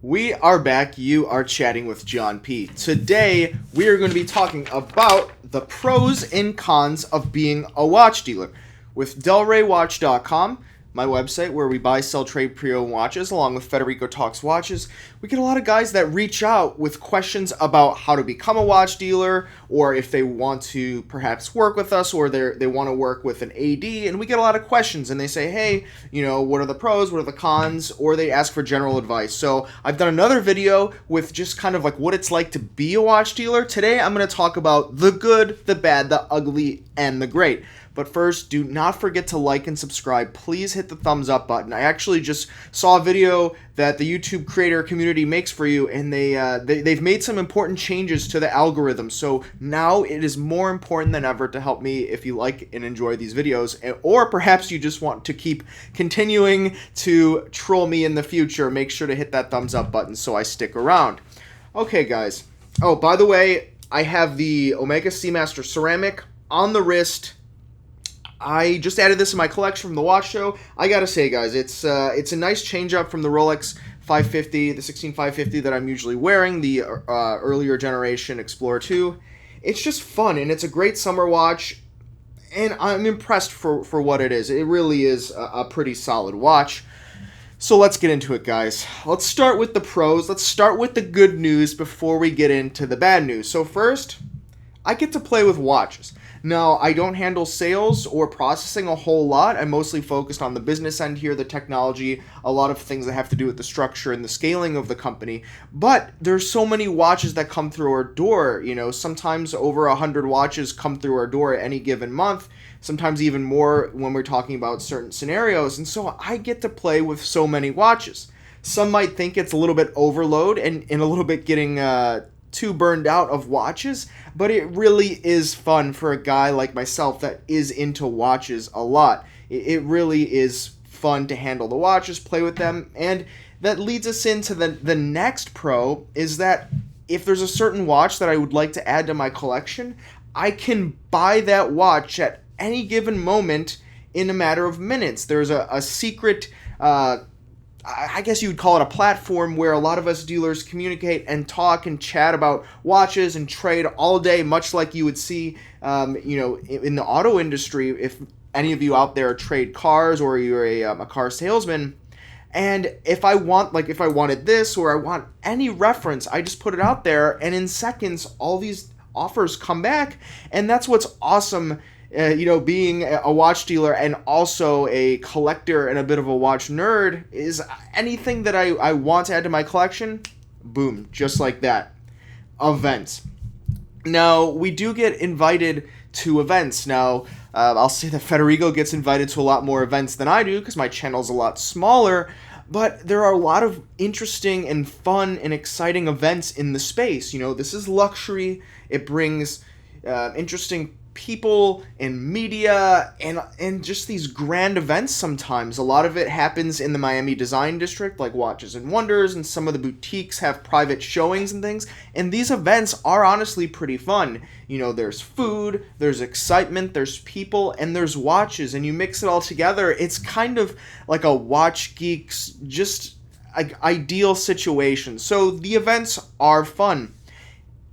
We are back. You are chatting with John P. Today, we are going to be talking about the pros and cons of being a watch dealer with DelrayWatch.com, my website where we buy, sell, trade pre-owned watches, along with Federico Talks Watches. We get a lot of guys that reach out with questions about how to become a watch dealer, or if they want to perhaps work with us, or they want to work with an AD, and we get a lot of questions, and they say, hey, what are the pros, what are the cons, or they ask for general advice. So I've done another video with just kind of like what it's like to be a watch dealer. Today I'm going to talk about the good, the bad, the ugly, and the great. But first, do not forget to like and subscribe. Please hit the thumbs up button. I actually just saw a video that the YouTube creator community makes for you, and they've made some important changes to the algorithm. So now it is more important than ever to help me if you like and enjoy these videos, or perhaps you just want to keep continuing to troll me in the future. Make sure to hit that thumbs up button so I stick around. Okay, guys. Oh, by the way, I have the Omega Seamaster ceramic on the wrist. I just added this in my collection from the watch show. I gotta say, guys, it's a nice change up from the Rolex 550, the 16550 that I'm usually wearing, the earlier generation Explorer 2. It's just fun, and it's a great summer watch, and I'm impressed for what it is. It really is a pretty solid watch. So let's get into it, guys. Let's start with the pros. Let's start with the good news before we get into the bad news. So first, I get to play with watches. Now, I don't handle sales or processing a whole lot. I'm mostly focused on the business end here, the technology, a lot of things that have to do with the structure and the scaling of the company. But there's so many watches that come through our door. Sometimes over 100 watches come through our door at any given month, sometimes even more when we're talking about certain scenarios. And so I get to play with so many watches. Some might think it's a little bit overload and a little bit getting too burned out of watches, but it really is fun for a guy like myself that is into watches a lot. It really is fun to handle the watches, play with them, and that leads us into the next pro is that if there's a certain watch that I would like to add to my collection, I can buy that watch at any given moment in a matter of minutes. There's a secret I guess you would call it a platform where a lot of us dealers communicate and talk and chat about watches and trade all day, much like you would see, in the auto industry. If any of you out there trade cars or you're a car salesman, and if I wanted this or I want any reference, I just put it out there, and in seconds, all these offers come back, and that's what's awesome. Being a watch dealer and also a collector and a bit of a watch nerd is anything that I want to add to my collection, boom, just like that. Events. Now, we do get invited to events. Now, I'll say that Federico gets invited to a lot more events than I do because my channel's a lot smaller, but there are a lot of interesting and fun and exciting events in the space. This is luxury. It brings interesting people and media and just these grand events sometimes. A lot of it happens in the Miami Design District, like Watches and Wonders, and some of the boutiques have private showings and things, and these events are honestly pretty fun. There's food, there's excitement, there's people, and there's watches, and you mix it all together. It's kind of like a watch geek's just ideal situation. So the events are fun.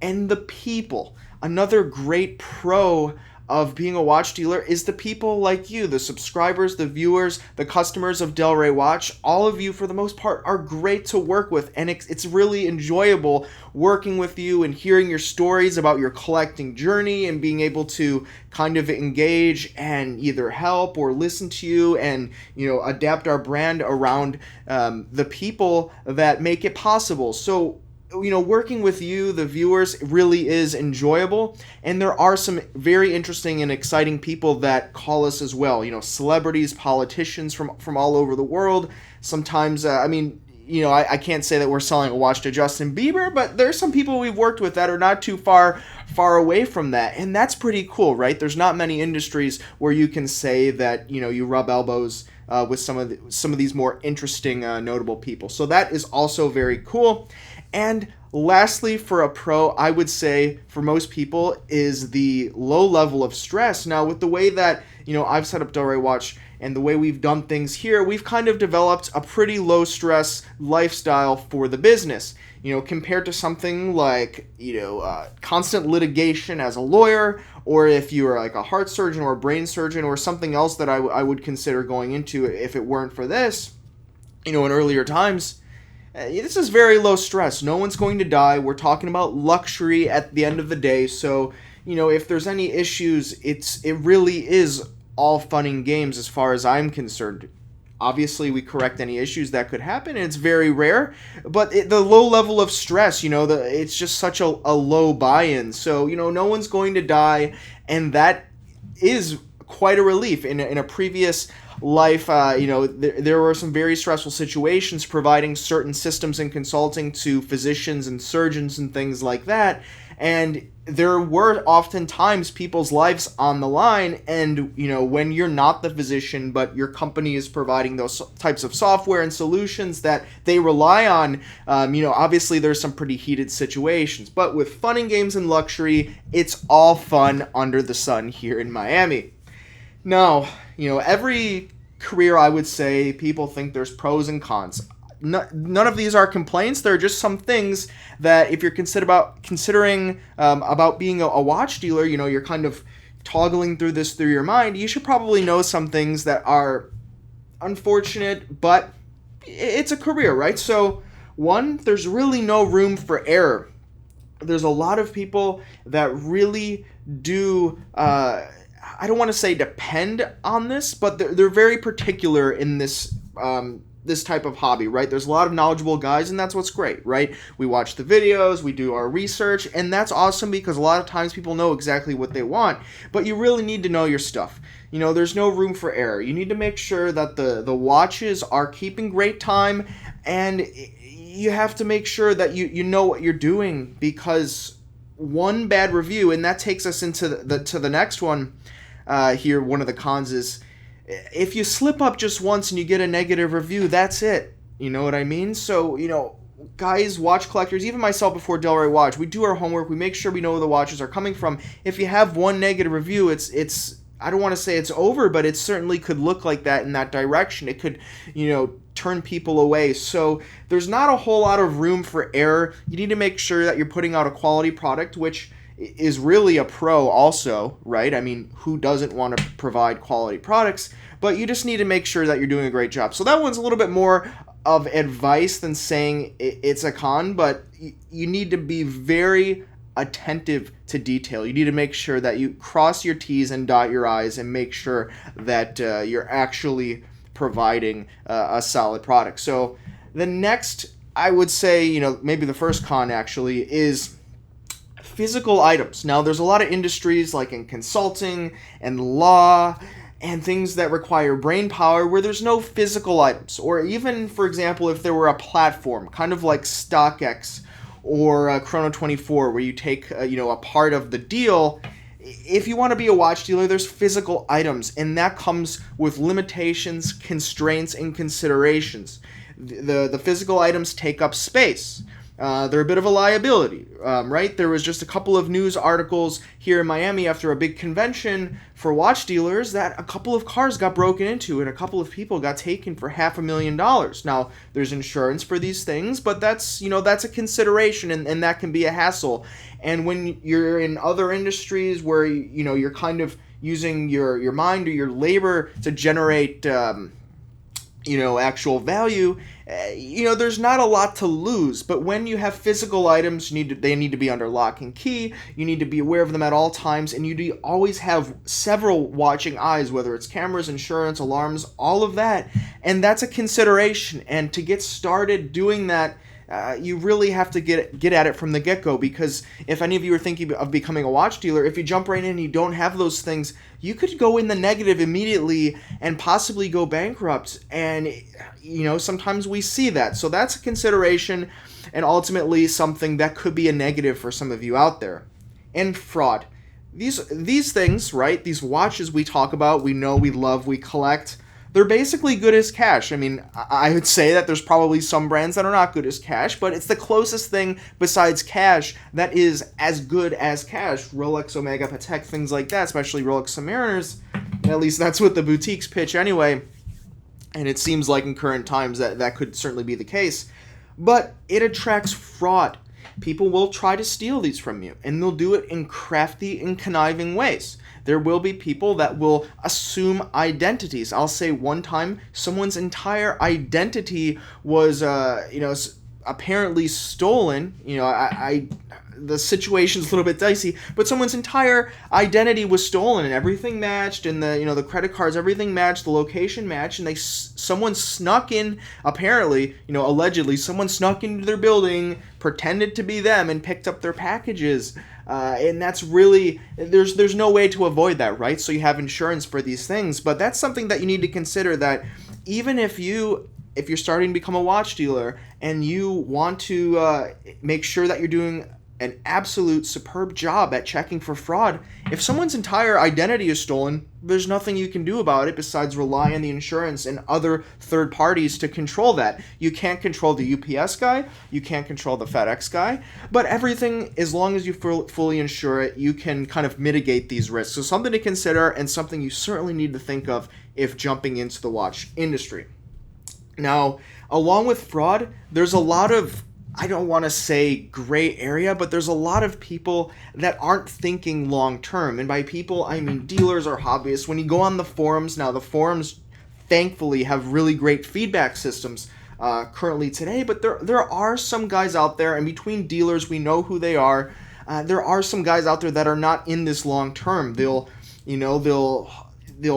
And the people. Another great pro of being a watch dealer is the people like you, the subscribers, the viewers, the customers of Delray Watch. All of you, for the most part, are great to work with, and it's really enjoyable working with you and hearing your stories about your collecting journey and being able to kind of engage and either help or listen to you and, adapt our brand around the people that make it possible. So, working with you, the viewers, really is enjoyable, and there are some very interesting and exciting people that call us as well. Celebrities, politicians from all over the world. Sometimes, I can't say that we're selling a watch to Justin Bieber, but there's some people we've worked with that are not too far away from that, and that's pretty cool, right? There's not many industries where you can say that, you rub elbows with some of these more interesting, notable people. So that is also very cool. And Lastly, for a pro, I would say for most people is the low level of stress. Now, with the way that, I've set up Delray Watch and the way we've done things here, we've kind of developed a pretty low stress lifestyle for the business. Compared to something like, constant litigation as a lawyer, or if you were like a heart surgeon or a brain surgeon or something else that I would consider going into if it weren't for this, in earlier times. This is very low stress. No one's going to die. We're talking about luxury at the end of the day. So, if there's any issues, it really is all fun and games as far as I'm concerned. Obviously, we correct any issues that could happen, and it's very rare. But the low level of stress, it's just such a low buy-in. So, no one's going to die, and that is quite a relief. In a previous life, there were some very stressful situations providing certain systems and consulting to physicians and surgeons and things like that. And there were oftentimes people's lives on the line. And, when you're not the physician, but your company is providing those types of software and solutions that they rely on, obviously there's some pretty heated situations. But with fun and games and luxury, it's all fun under the sun here in Miami. Now, every career, I would say, people think there's pros and cons. None of these are complaints. They're just some things that if you're considering about being a watch dealer, you're kind of toggling through your mind, you should probably know some things that are unfortunate, but it's a career, right? So, one, there's really no room for error. There's a lot of people that really do I don't want to say depend on this, but they're very particular in this this type of hobby, right? There's a lot of knowledgeable guys, and that's what's great, right? We watch the videos, we do our research, and that's awesome because a lot of times people know exactly what they want, but you really need to know your stuff. There's no room for error. You need to make sure that the watches are keeping great time, and you have to make sure that you know what you're doing, because one bad review, and that takes us into the next one here. One of the cons is if you slip up just once and you get a negative review, that's it. You know what I mean? So, guys, watch collectors, even myself before Delray Watch, we do our homework. We make sure we know where the watches are coming from. If you have one negative review, it's I don't want to say it's over, but it certainly could look like that in that direction. It could, turn people away. So there's not a whole lot of room for error. You need to make sure that you're putting out a quality product, which is really a pro also, right? I mean, who doesn't want to provide quality products? But you just need to make sure that you're doing a great job. So that one's a little bit more of advice than saying it's a con, but you need to be very attentive to detail. You need to make sure that you cross your T's and dot your I's and make sure that you're actually providing a solid product. So the next, I would say, maybe the first con actually is physical items. Now, there's a lot of industries like in consulting and law and things that require brain power where there's no physical items. Or even, for example, if there were a platform, kind of like StockX or Chrono 24, where you take a part of the deal. If you want to be a watch dealer, there's physical items, and that comes with limitations, constraints, and considerations. The physical items take up space. They're a bit of a liability, right? There was just a couple of news articles here in Miami after a big convention for watch dealers that a couple of cars got broken into and a couple of people got taken for $500,000. Now, there's insurance for these things, but that's a consideration, and that can be a hassle. And when you're in other industries where, you're kind of using your mind or your labor to generate, actual value, there's not a lot to lose. But when you have physical items, they need to be under lock and key. You need to be aware of them at all times, and you always have several watching eyes, whether it's cameras, insurance, alarms, all of that. And that's a consideration. And to get started doing that, you really have to get at it from the get-go, because if any of you are thinking of becoming a watch dealer, if you jump right in and you don't have those things, you could go in the negative immediately and possibly go bankrupt. And, sometimes we see that. So that's a consideration, and ultimately something that could be a negative for some of you out there. And fraud. These things, right, these watches we talk about, we know, we love, we collect, they're basically good as cash. I mean, I would say that there's probably some brands that are not good as cash, but it's the closest thing besides cash that is as good as cash. Rolex, Omega, Patek, things like that, especially Rolex Submariners. At least that's what the boutiques pitch anyway. And it seems like in current times that could certainly be the case. But it attracts fraud. People will try to steal these from you, and they'll do it in crafty and conniving ways. There will be people that will assume identities. I'll say one time someone's entire identity was, apparently stolen. The situation's a little bit dicey, but someone's entire identity was stolen, and everything matched, and the credit cards, everything matched, the location matched, and someone snuck in, apparently, allegedly, someone snuck into their building, pretended to be them, and picked up their packages. And that's really, there's no way to avoid that, right? So you have insurance for these things, but that's something that you need to consider, that even if you're starting to become a watch dealer and you want to make sure that you're doing an absolute superb job at checking for fraud, if someone's entire identity is stolen, there's nothing you can do about it besides rely on the insurance and other third parties to control that. You can't control the UPS guy, you can't control the FedEx guy, but everything, as long as you fully insure it, you can kind of mitigate these risks. So something to consider, and something you certainly need to think of if jumping into the watch industry. Now, along with fraud, there's a lot of, I don't want to say gray area, but there's a lot of people that aren't thinking long term. And by people, I mean dealers or hobbyists. When you go on the forums, now the forums thankfully have really great feedback systems currently today, but there are some guys out there, and between dealers, we know who they are. There are some guys out there that are not in this long term. They'll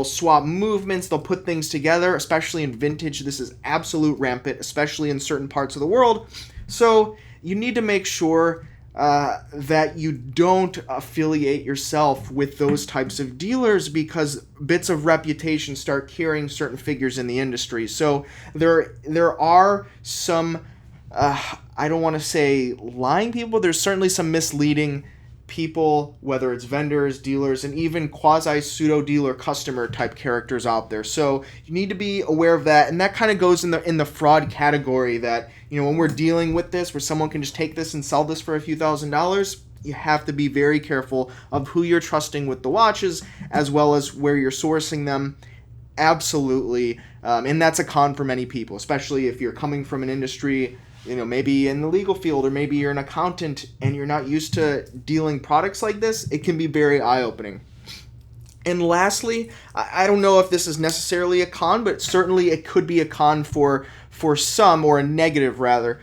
swap movements, they'll put things together, especially in vintage. This is absolute rampant, especially in certain parts of the world. So you need to make sure that you don't affiliate yourself with those types of dealers, because bits of reputation start carrying certain figures in the industry. So there are some, I don't want to say lying people, there's certainly some misleading people, whether it's vendors, dealers, and even quasi-pseudo-dealer customer type characters out there. So you need to be aware of that, and that kind of goes in the fraud category, that when we're dealing with this, where someone can just take this and sell this for a few $1,000s, you have to be very careful of who you're trusting with the watches, as well as where you're sourcing them. Absolutely. And that's a con for many people, especially if you're coming from an industry, maybe in the legal field, or maybe you're an accountant and you're not used to dealing products like this. It can be very eye-opening. And lastly, I don't know if this is necessarily a con, but certainly it could be a con for some, or a negative rather,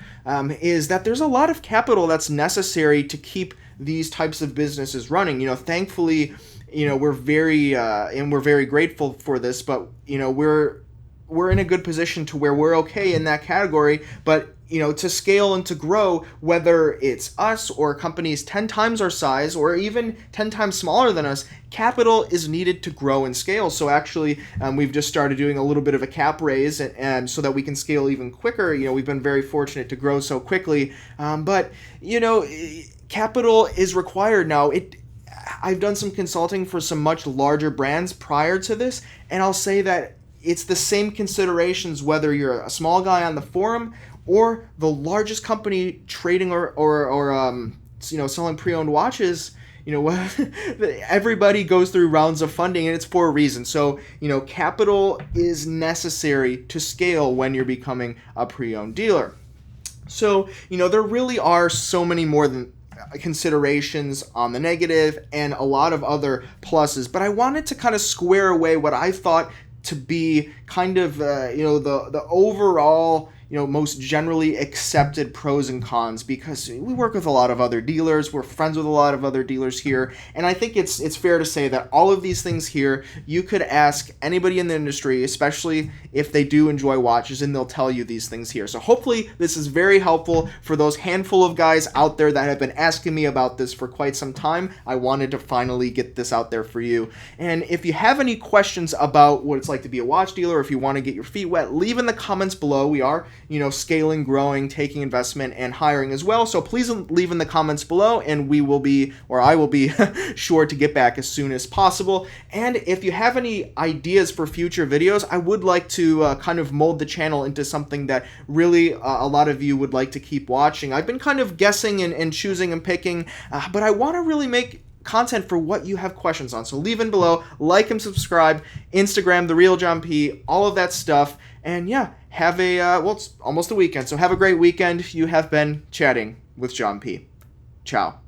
is that there's a lot of capital that's necessary to keep these types of businesses running. Thankfully, we're very grateful for this, but we're in a good position to where we're okay in that category. But to scale and to grow, whether it's us or companies 10 times our size or even 10 times smaller than us, capital is needed to grow and scale. So actually, we've just started doing a little bit of a cap raise, and so that we can scale even quicker. We've been very fortunate to grow so quickly. But capital is required now. I've done some consulting for some much larger brands prior to this, and I'll say that it's the same considerations whether you're a small guy on the forum or the largest company trading or selling pre-owned watches. Everybody goes through rounds of funding, and it's for a reason. So, capital is necessary to scale when you're becoming a pre-owned dealer. So, there really are so many more than considerations on the negative and a lot of other pluses, but I wanted to kind of square away what I thought to be kind of the overall most generally accepted pros and cons, because we work with a lot of other dealers, we're friends with a lot of other dealers here, and I think it's fair to say that all of these things here, you could ask anybody in the industry, especially if they do enjoy watches, and they'll tell you these things here. So hopefully this is very helpful for those handful of guys out there that have been asking me about this for quite some time. I wanted to finally get this out there for you. And if you have any questions about what it's like to be a watch dealer, or if you want to get your feet wet, leave in the comments below. We are scaling, growing, taking investment, and hiring as well. So please leave in the comments below, and I will be sure to get back as soon as possible. And if you have any ideas for future videos, I would like to kind of mold the channel into something that really a lot of you would like to keep watching. I've been kind of guessing and choosing and picking, but I want to really make content for what you have questions on. So leave in below, like and subscribe, Instagram, The Real John P, all of that stuff. And yeah, have a, it's almost the weekend, so have a great weekend. You have been chatting with John P. Ciao.